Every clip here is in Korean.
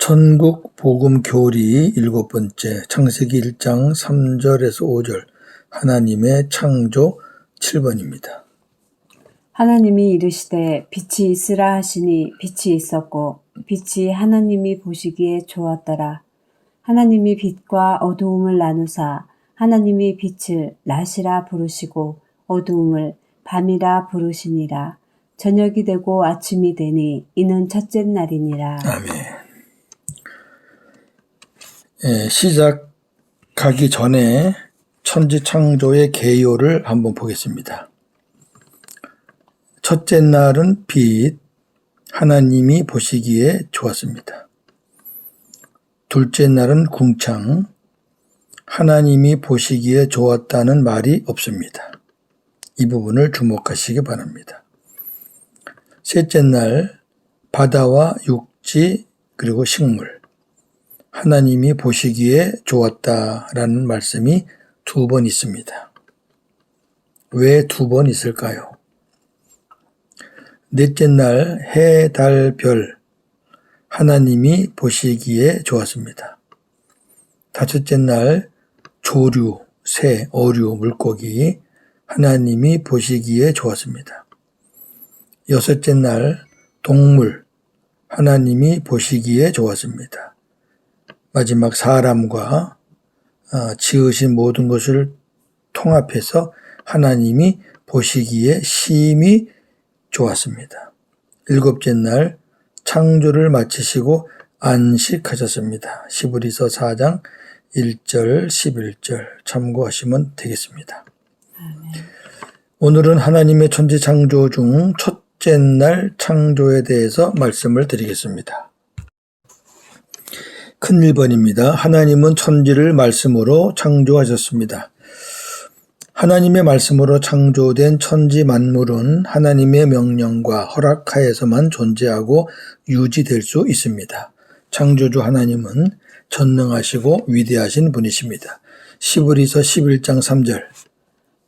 천국 복음 교리 7번째 창세기 1장 3절에서 5절 하나님의 창조 7번입니다. 하나님이 이르시되 빛이 있으라 하시니 빛이 있었고 빛이 하나님이 보시기에 좋았더라. 하나님이 빛과 어두움을 나누사 하나님이 빛을 낮이라 부르시고 어두움을 밤이라 부르시니라. 저녁이 되고 아침이 되니 이는 첫째 날이니라. 아멘. 시작하기 전에 천지 창조의 개요를 한번 보겠습니다. 첫째 날은 빛, 하나님이 보시기에 좋았습니다. 둘째 날은 궁창, 하나님이 보시기에 좋았다는 말이 없습니다. 이 부분을 주목하시기 바랍니다. 셋째 날 바다와 육지 그리고 식물, 하나님이 보시기에 좋았다라는 말씀이 2번 있습니다. 왜 2번 있을까요? 넷째 날 해, 달, 별, 하나님이 보시기에 좋았습니다. 다섯째 날 조류, 새, 어류, 물고기, 하나님이 보시기에 좋았습니다. 여섯째 날 동물, 하나님이 보시기에 좋았습니다. 마지막 사람과 지으신 모든 것을 통합해서 하나님이 보시기에 심히 좋았습니다. 7째 날 창조를 마치시고 안식하셨습니다. 히브리서 4장 1절 11절 참고하시면 되겠습니다. 오늘은 하나님의 천지 창조 중 첫째 날 창조에 대해서 말씀을 드리겠습니다. 큰 1번입니다. 하나님은 천지를 말씀으로 창조하셨습니다. 하나님의 말씀으로 창조된 천지 만물은 하나님의 명령과 허락하에서만 존재하고 유지될 수 있습니다. 창조주 하나님은 전능하시고 위대하신 분이십니다. 히브리서 11장 3절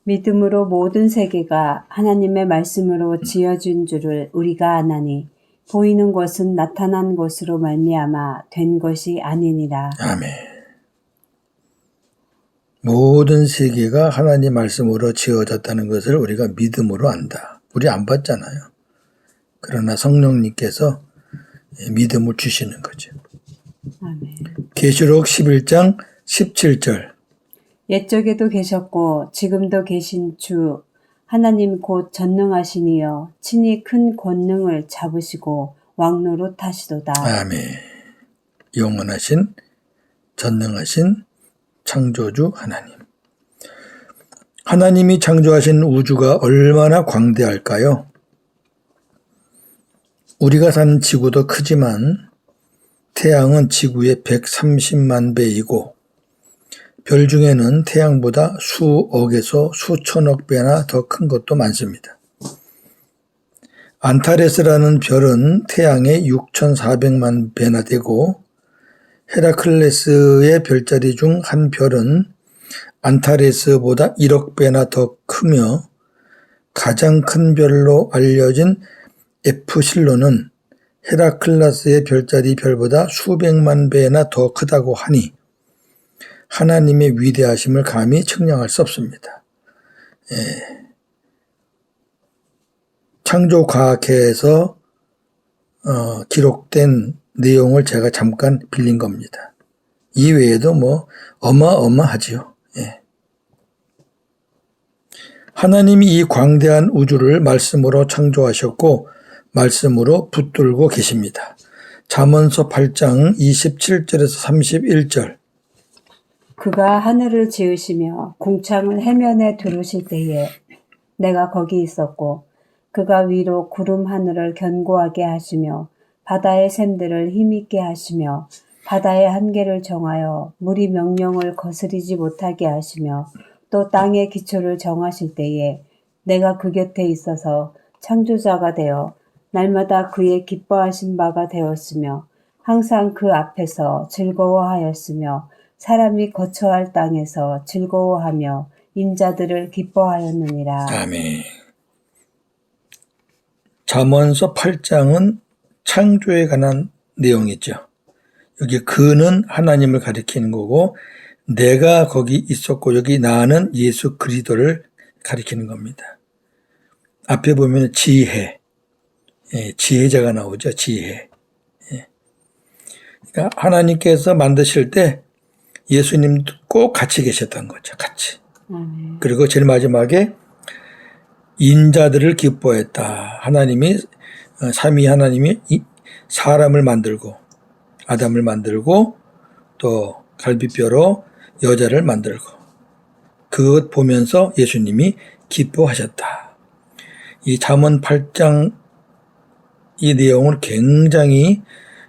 믿음으로 모든 세계가 하나님의 말씀으로 지어진 줄을 우리가 아나니 보이는 것은 나타난 것으로 말미암아 된 것이 아니니라. 아멘. 모든 세계가 하나님 말씀으로 지어졌다는 것을 우리가 믿음으로 안다. 우리 안 봤잖아요. 그러나 성령님께서 믿음을 주시는 거죠. 아멘. 계시록 11장 17절 옛적에도 계셨고 지금도 계신 주 하나님 곧 전능하시니여 친히 큰 권능을 잡으시고 왕노릇 하시도다. 아멘. 영원하신 전능하신 창조주 하나님. 하나님이 창조하신 우주가 얼마나 광대할까요? 우리가 사는 지구도 크지만 태양은 지구의 130만 배이고 별 중에는 태양보다 수억에서 수천억 배나 더 큰 것도 많습니다. 안타레스라는 별은 태양의 6,400만 배나 되고 헤라클레스의 별자리 중 한 별은 안타레스보다 1억 배나 더 크며 가장 큰 별로 알려진 에프실론은 헤라클레스의 별자리 별보다 수백만 배나 더 크다고 하니 하나님의 위대하심을 감히 측량할 수 없습니다. 창조과학회에서 기록된 내용을 제가 잠깐 빌린 겁니다. 이외에도 어마어마하지요. 하나님이 이 광대한 우주를 말씀으로 창조하셨고 말씀으로 붙들고 계십니다. 잠언서 8장 27절에서 31절 그가 하늘을 지으시며 궁창을 해면에 두르실 때에 내가 거기 있었고 그가 위로 구름 하늘을 견고하게 하시며 바다의 샘들을 힘있게 하시며 바다의 한계를 정하여 물이 명령을 거스리지 못하게 하시며 또 땅의 기초를 정하실 때에 내가 그 곁에 있어서 창조자가 되어 날마다 그의 기뻐하신 바가 되었으며 항상 그 앞에서 즐거워하였으며 사람이 거처할 땅에서 즐거워하며 인자들을 기뻐하였느니라. 아멘. 잠언서 8장은 창조에 관한 내용이죠. 여기 그는 하나님을 가리키는 거고 내가 거기 있었고 여기 나는 예수 그리스도를 가리키는 겁니다. 앞에 보면 지혜, 지혜자가 나오죠. 지혜. 그러니까 하나님께서 만드실 때 예수님도 꼭 같이 계셨던 거죠. 같이. 그리고 제일 마지막에 인자들을 기뻐했다. 하나님이 삼위 하나님이 사람을 만들고 아담을 만들고 또 갈비뼈로 여자를 만들고 그것 보면서 예수님이 기뻐하셨다. 이 잠언 8장 이 내용은 굉장히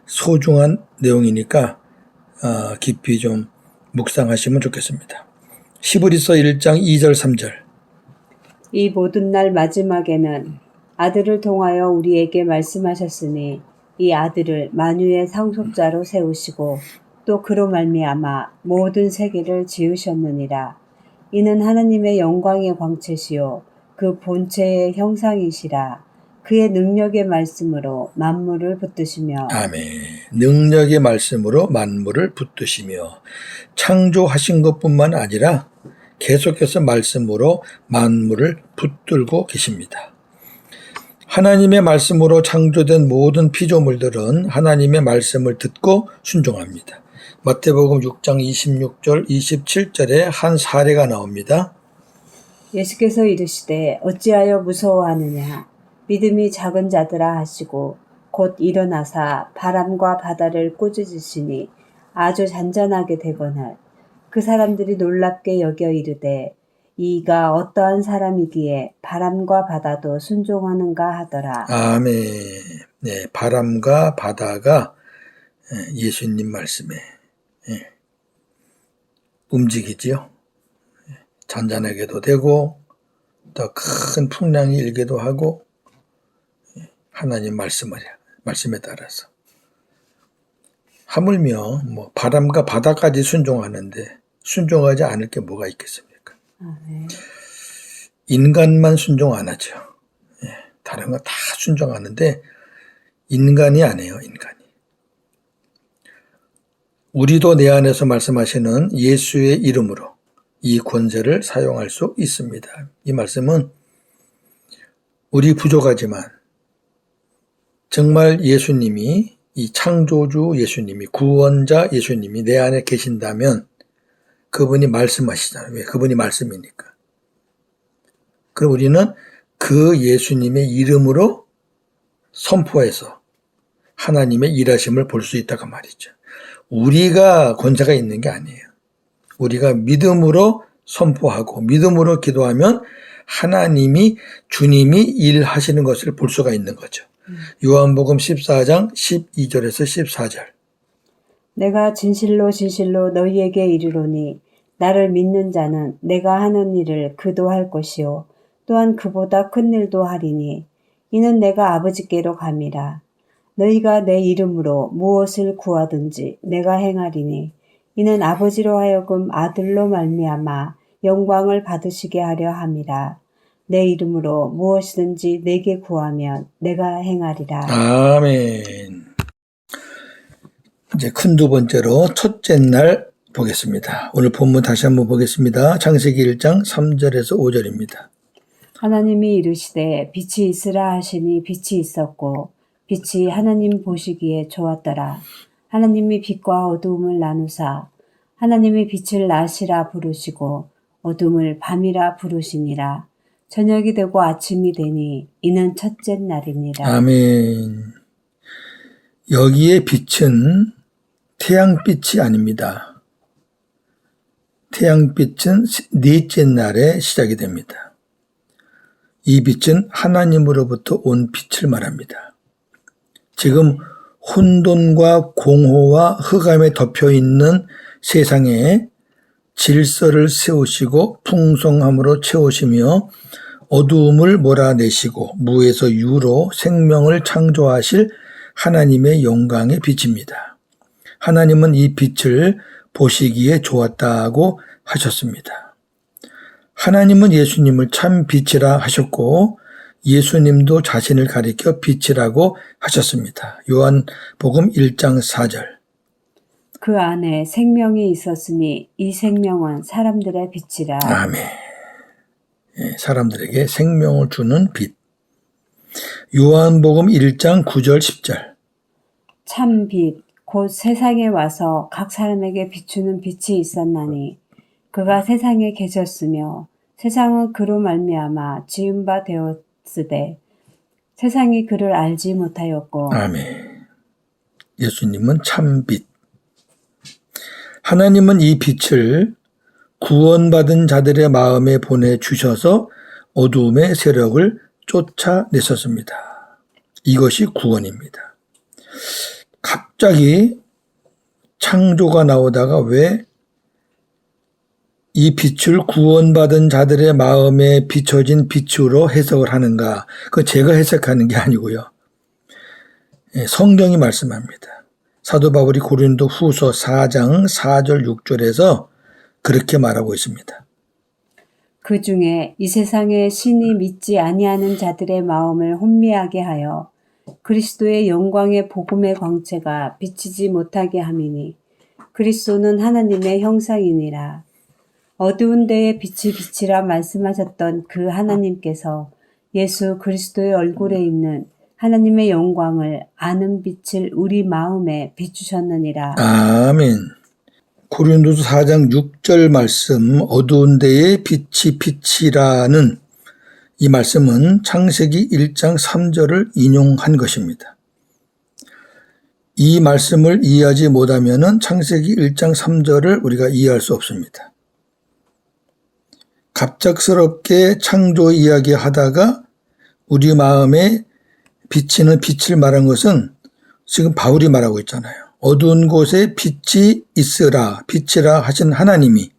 소중한 내용이니까 깊이 좀 묵상하시면 좋겠습니다. 히브리서 1장 2절 3절 이 모든 날 마지막에는 아들을 통하여 우리에게 말씀하셨으니 이 아들을 만유의 상속자로 세우시고 또 그로 말미암아 모든 세계를 지으셨느니라. 이는 하나님의 영광의 광채시요 그 본체의 형상이시라. 그의 능력의 말씀으로 만물을 붙드시며 아멘. 능력의 말씀으로 만물을 붙드시며 창조하신 것뿐만 아니라 계속해서 말씀으로 만물을 붙들고 계십니다. 하나님의 말씀으로 창조된 모든 피조물들은 하나님의 말씀을 듣고 순종합니다. 마태복음 6장 26절 27절에 한 사례가 나옵니다. 예수께서 이르시되 어찌하여 무서워하느냐 믿음이 작은 자들아 하시고 곧 일어나사 바람과 바다를 꾸짖으시니 아주 잔잔하게 되거늘 그 사람들이 놀랍게 여겨 이르되 이가 어떠한 사람이기에 바람과 바다도 순종하는가 하더라. 아멘. 네, 바람과 바다가 예수님 말씀에 움직이지요. 잔잔하게도 되고 더 큰 풍랑이 일기도 하고 하나님 말씀에 따라서 하물며 뭐 바람과 바다까지 순종하는데 순종하지 않을 게 뭐가 있겠습니까? 네. 인간만 순종 안 하죠. 다른 거 다 순종하는데 인간이 안 해요. 인간이. 우리도 내 안에서 말씀하시는 예수의 이름으로 이 권세를 사용할 수 있습니다. 이 말씀은 우리 부족하지만 정말 예수님이 이 창조주 예수님이 구원자 예수님이 내 안에 계신다면 그분이 말씀하시잖아요. 왜? 그분이 말씀이니까. 그럼 우리는 그 예수님의 이름으로 선포해서 하나님의 일하심을 볼 수 있다고 말이죠. 우리가 권세가 있는 게 아니에요. 우리가 믿음으로 선포하고 믿음으로 기도하면 하나님이 주님이 일하시는 것을 볼 수가 있는 거죠. 요한복음 14장 12절에서 14절 내가 진실로 진실로 너희에게 이르노니 나를 믿는 자는 내가 하는 일을 그도 할 것이요 또한 그보다 큰 일도 하리니 이는 내가 아버지께로 감이라. 너희가 내 이름으로 무엇을 구하든지 내가 행하리니 이는 아버지로 하여금 아들로 말미암아 영광을 받으시게 하려 함이라. 내 이름으로 무엇이든지 내게 구하면 내가 행하리라. 아멘. 이제 큰 두 번째로 첫째 날 보겠습니다. 오늘 본문 다시 한번 보겠습니다. 창세기 1장 3절에서 5절입니다. 하나님이 이르시되 빛이 있으라 하시니 빛이 있었고 빛이 하나님 보시기에 좋았더라. 하나님이 빛과 어두움을 나누사 하나님이 빛을 낮이라 부르시고 어둠을 밤이라 부르시니라. 저녁이 되고 아침이 되니 이는 첫째 날이니라. 아멘. 여기에 빛은 태양빛이 아닙니다. 태양빛은 넷째 날에 시작이 됩니다. 이 빛은 하나님으로부터 온 빛을 말합니다. 지금 혼돈과 공허와 흑암에 덮여있는 세상에 질서를 세우시고 풍성함으로 채우시며 어두움을 몰아내시고 무에서 유로 생명을 창조하실 하나님의 영광의 빛입니다. 하나님은 이 빛을 보시기에 좋았다고 하셨습니다. 하나님은 예수님을 참 빛이라 하셨고 예수님도 자신을 가리켜 빛이라고 하셨습니다. 요한복음 1장 4절 그 안에 생명이 있었으니 이 생명은 사람들의 빛이라. 아멘. 사람들에게 생명을 주는 빛. 요한복음 1장 9절 10절. 참 빛, 곧 세상에 와서 각 사람에게 비추는 빛이 있었나니 그가 세상에 계셨으며 세상은 그로 말미암아 지은 바 되었으되 세상이 그를 알지 못하였고. 아멘. 예수님은 참 빛. 하나님은 이 빛을 구원받은 자들의 마음에 보내주셔서 어두움의 세력을 쫓아내셨습니다. 이것이 구원입니다. 갑자기 창조가 나오다가 왜 이 빛을 구원받은 자들의 마음에 비춰진 빛으로 해석을 하는가? 그건 제가 해석하는 게 아니고요. 성경이 말씀합니다. 사도 바울이 고린도 후서 4장 4절 6절에서 그렇게 말하고 있습니다. 그 중에 이 세상에 신이 믿지 아니하는 자들의 마음을 혼미하게 하여 그리스도의 영광의 복음의 광채가 비치지 못하게 함이니 그리스도는 하나님의 형상이니라. 어두운 데에 빛이 비치라 말씀하셨던 그 하나님께서 예수 그리스도의 얼굴에 있는 하나님의 영광을 아는 빛을 우리 마음에 비추셨느니라. 아멘. 고린도서 4장 6절 말씀 어두운 데에 빛이 비치라는 이 말씀은 창세기 1장 3절을 인용한 것입니다. 이 말씀을 이해하지 못하면 창세기 1장 3절을 우리가 이해할 수 없습니다. 갑작스럽게 창조 이야기 하다가 우리 마음에 비치는 빛을 말한 것은 지금 바울이 말하고 있잖아요. 어두운 곳에 빛이 있으라, 빛이라 하신 하나님이,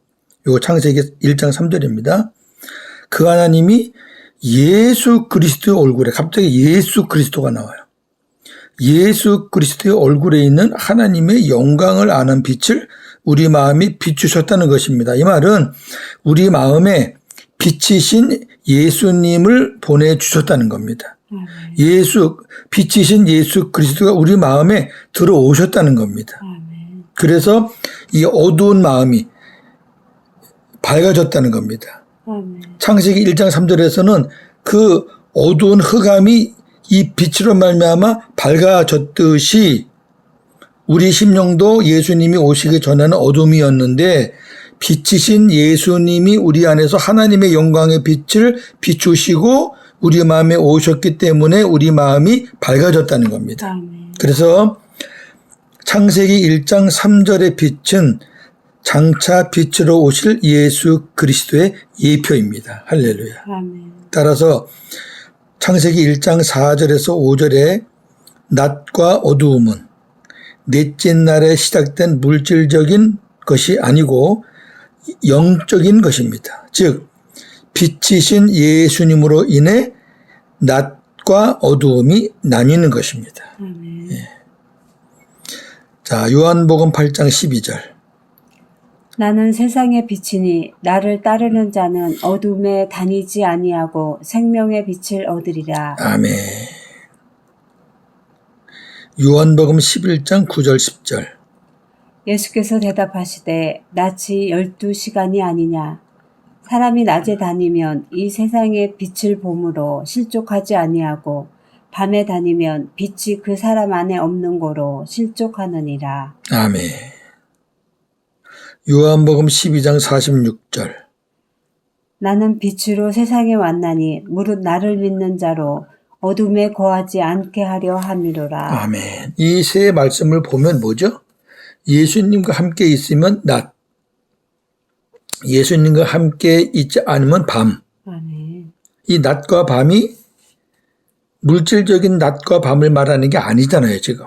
이거 창세기 1장 3절입니다. 그 하나님이 예수 그리스도의 얼굴에, 갑자기 예수 그리스도가 나와요. 예수 그리스도의 얼굴에 있는 하나님의 영광을 아는 빛을 우리 마음이 비추셨다는 것입니다. 이 말은 우리 마음에 빛이신 예수님을 보내주셨다는 겁니다. 빛이신 예수 그리스도가 우리 마음에 들어오셨다는 겁니다. 그래서 이 어두운 마음이 밝아졌다는 겁니다. 창세기 1장 3절에서는 그 어두운 흑암이 이 빛으로 말미암아 밝아졌듯이 우리 심령도 예수님이 오시기 전에는 어둠이었는데 빛이신 예수님이 우리 안에서 하나님의 영광의 빛을 비추시고 우리 마음에 오셨기 때문에 우리 마음이 밝아졌다는 겁니다. 그래서 창세기 1장 3절의 빛은 장차 빛으로 오실 예수 그리스도의 예표입니다. 할렐루야. 따라서 창세기 1장 4절에서 5절에 낮과 어두움은 넷째 날에 시작된 물질적인 것이 아니고 영적인 것입니다. 즉 빛이신 예수님으로 인해 낮과 어두움이 나뉘는 것입니다. 예. 자, 요한복음 8장 12절. 나는 세상의 빛이니 나를 따르는 자는 어둠에 다니지 아니하고 생명의 빛을 얻으리라. 아멘. 요한복음 11장 9절 10절. 예수께서 대답하시되 낯이 12시간이 아니냐. 사람이 낮에 다니면 이 세상의 빛을 봄으로 실족하지 아니하고 밤에 다니면 빛이 그 사람 안에 없는 거로 실족하느니라. 아멘. 요한복음 12장 46절. 나는 빛으로 세상에 왔나니 무릇 나를 믿는 자로 어둠에 거하지 않게 하려 함이로라. 아멘. 이 세 말씀을 보면 뭐죠? 예수님과 함께 있으면 낮, 예수님과 함께 있지 않으면 밤. 아멘. 이 낮과 밤이 물질적인 낮과 밤을 말하는 게 아니잖아요, 지금.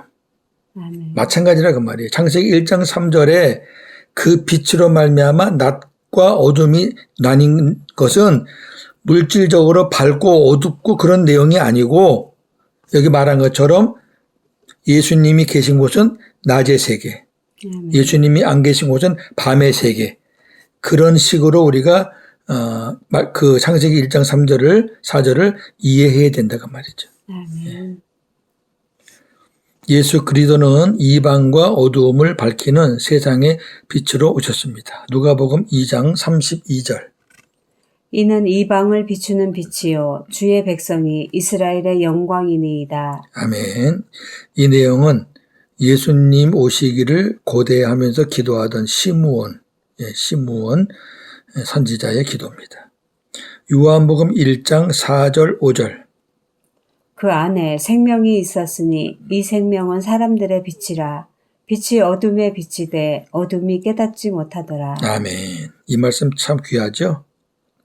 아멘. 마찬가지라 그 말이에요. 창세기 1장 3절에 그 빛으로 말미암아 낮과 어둠이 나뉜 것은 물질적으로 밝고 어둡고 그런 내용이 아니고 여기 말한 것처럼 예수님이 계신 곳은 낮의 세계, 예수님이 안 계신 곳은 밤의 세계, 그런 식으로 우리가 그 창세기 1장 3절을 4절을 이해해야 된다고 말이죠. 아멘. 예수 그리스도는 이방과 어두움을 밝히는 세상의 빛으로 오셨습니다. 누가복음 2장 32절. 이는 이방을 비추는 빛이요 주의 백성이 이스라엘의 영광이니이다. 아멘. 이 내용은 예수님 오시기를 고대하면서 기도하던 시므온 선지자의 기도입니다. 요한복음 1장 4절 5절. 그 안에 생명이 있었으니 이 생명은 사람들의 빛이라. 빛이 어둠에 비치되 어둠이 깨닫지 못하더라. 아멘. 이 말씀 참 귀하죠?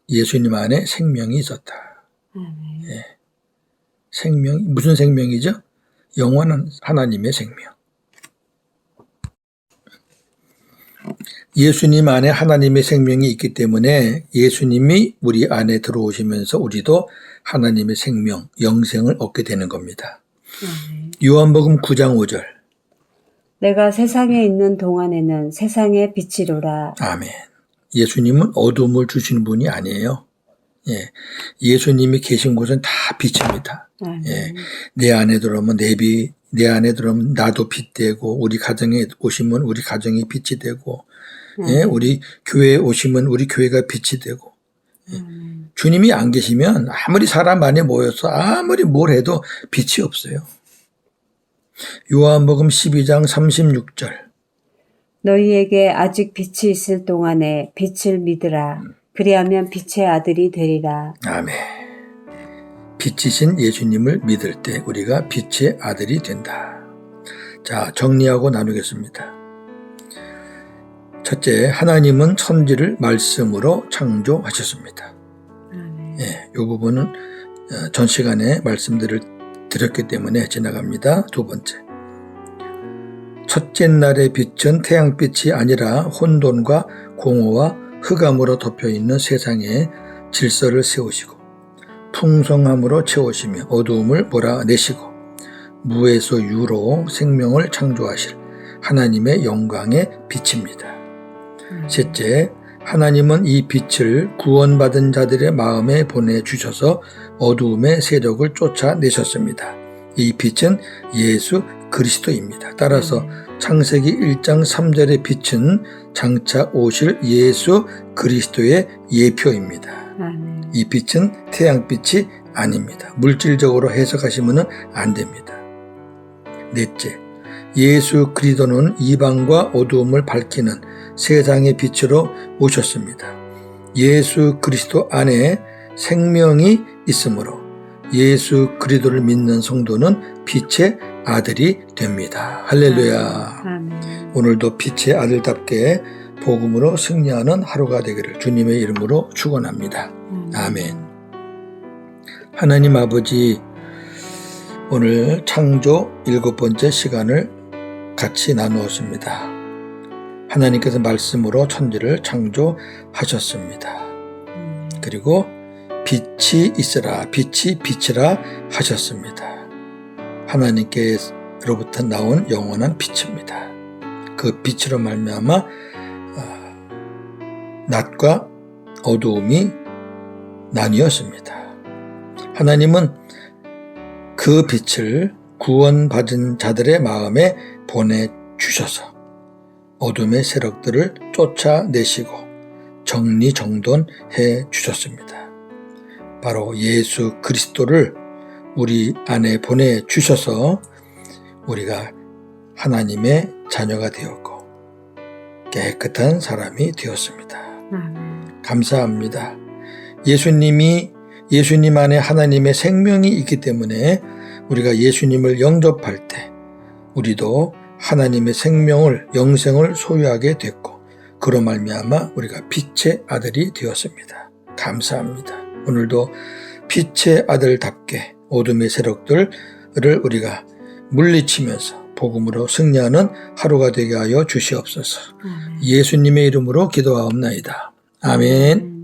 예수님 안에 생명이 있었다. 아멘. 생명, 무슨 생명이죠? 영원한 하나님의 생명. 예수님 안에 하나님의 생명이 있기 때문에 예수님이 우리 안에 들어오시면서 우리도 하나님의 생명, 영생을 얻게 되는 겁니다. 요한복음 9장 5절. 내가 세상에 있는 동안에는 세상의 빛이로라. 아멘. 예수님은 어둠을 주시는 분이 아니에요. 예수님이 계신 곳은 다 빛입니다. 내 안에 들어오면 내 안에 들어오면 나도 빛 되고, 우리 가정에 오시면 우리 가정이 빛이 되고, 우리 교회에 오시면 우리 교회가 빛이 되고, 주님이 안 계시면 아무리 사람 안에 모여서 아무리 뭘 해도 빛이 없어요. 요한복음 12장 36절. 너희에게 아직 빛이 있을 동안에 빛을 믿으라. 그리하면 빛의 아들이 되리라. 아멘. 빛이신 예수님을 믿을 때 우리가 빛의 아들이 된다. 자, 정리하고 나누겠습니다. 첫째, 하나님은 천지를 말씀으로 창조하셨습니다. 이 부분은 전 시간에 말씀들을 드렸기 때문에 지나갑니다. 두 번째, 첫째 날의 빛은 태양빛이 아니라 혼돈과 공허와 흑암으로 덮여있는 세상에 질서를 세우시고 풍성함으로 채우시며 어두움을 몰아내시고 무에서 유로 생명을 창조하실 하나님의 영광의 빛입니다. 셋째, 하나님은 이 빛을 구원받은 자들의 마음에 보내주셔서 어두움의 세력을 쫓아내셨습니다. 이 빛은 예수 그리스도입니다. 따라서 창세기 1장 3절의 빛은 장차 오실 예수 그리스도의 예표입니다. 이 빛은 태양빛이 아닙니다. 물질적으로 해석하시면 안 됩니다. 넷째, 예수 그리스도는 이방과 어두움을 밝히는 세상의 빛으로 오셨습니다. 예수 그리스도 안에 생명이 있으므로 예수 그리스도를 믿는 성도는 빛의 아들이 됩니다. 할렐루야. 아멘. 오늘도 빛의 아들답게 복음으로 승리하는 하루가 되기를 주님의 이름으로 축원합니다. 아멘. 하나님 아버지, 오늘 창조 7번째 시간을 같이 나누었습니다. 하나님께서 말씀으로 천지를 창조하셨습니다. 그리고 빛이 있으라, 빛이 빛이라 하셨습니다. 하나님께로부터 나온 영원한 빛입니다. 그 빛으로 말미암아 낮과 어두움이 나뉘었습니다. 하나님은 그 빛을 구원받은 자들의 마음에 보내주셔서 어둠의 세력들을 쫓아내시고 정리정돈해 주셨습니다. 바로 예수 그리스도를 우리 안에 보내주셔서 우리가 하나님의 자녀가 되었고 깨끗한 사람이 되었습니다. 감사합니다. 예수님 안에 하나님의 생명이 있기 때문에 우리가 예수님을 영접할 때 우리도 하나님의 생명을, 영생을 소유하게 됐고 그로 말미암아 우리가 빛의 아들이 되었습니다. 감사합니다. 오늘도 빛의 아들답게 어둠의 세력들을 우리가 물리치면서 복음으로 승리하는 하루가 되게 하여 주시옵소서. 예수님의 이름으로 기도하옵나이다. 아멘.